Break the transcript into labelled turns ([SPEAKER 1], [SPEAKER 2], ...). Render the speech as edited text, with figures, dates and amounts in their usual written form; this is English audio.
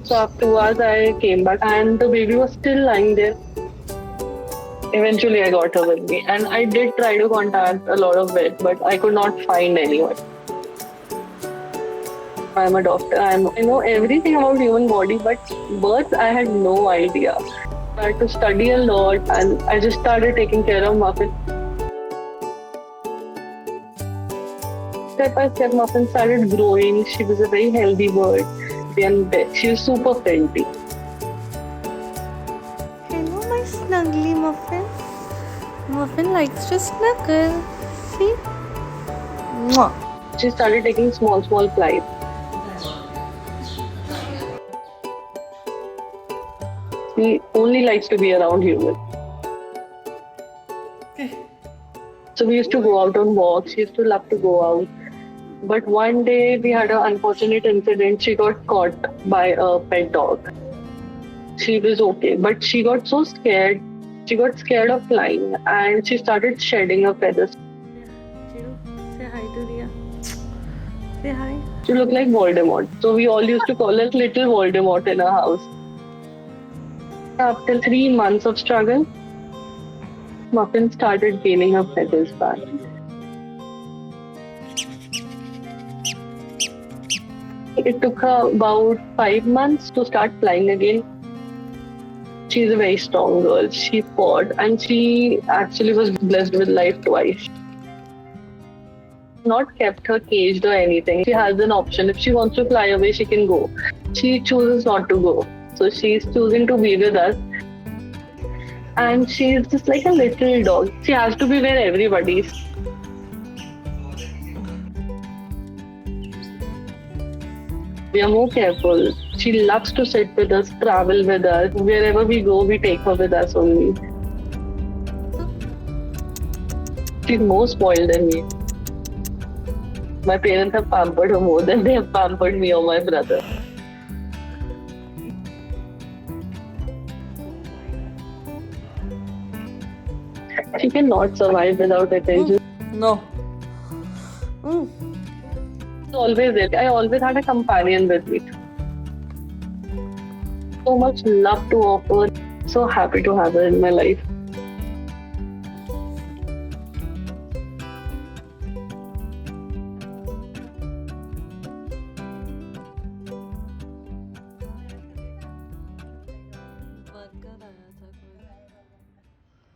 [SPEAKER 1] So after 2 hours, I came back and the baby was still lying there. Eventually, I got her with me, and I did try to contact a lot of vets, but I could not find anyone. I'm a doctor. I know everything about human body, but birth I had no idea. I had to study a lot, and I just started taking care of Muffin. Step by step, Muffin started growing. She was a very healthy bird, and she was super friendly.
[SPEAKER 2] Hello, my snuggly Muffin. Muffin likes to snuggle. See? Mwah.
[SPEAKER 1] She started taking small flights. She only likes to be around humans. So we used to go out on walks. She used to love to go out. But one day we had an unfortunate incident. She got caught by a pet dog. She was okay, but she got so scared. She got scared of flying and she started shedding her feathers.
[SPEAKER 2] Say hi to Ria. Say hi.
[SPEAKER 1] She looked like Voldemort. So we all used to call her little Voldemort in our house. After 3 months of struggle, Muffin started gaining her feathers back. It took her about 5 months to start flying again. She's a very strong girl. She fought and she actually was blessed with life twice. Not kept her caged or anything. She has an option. If she wants to fly away, she can go. She chooses not to go. So she's choosing to be with us. And she's just like a little dog. She has to be where everybody is. We are more careful. She loves to sit with us, travel with us. Wherever we go, we take her with us only. She's more spoiled than me. My parents have pampered her more than they have pampered me or my brother. She cannot survive without attention.
[SPEAKER 2] No.
[SPEAKER 1] She's always there. I always had a companion with me. So much love to offer. So happy to have her in my life.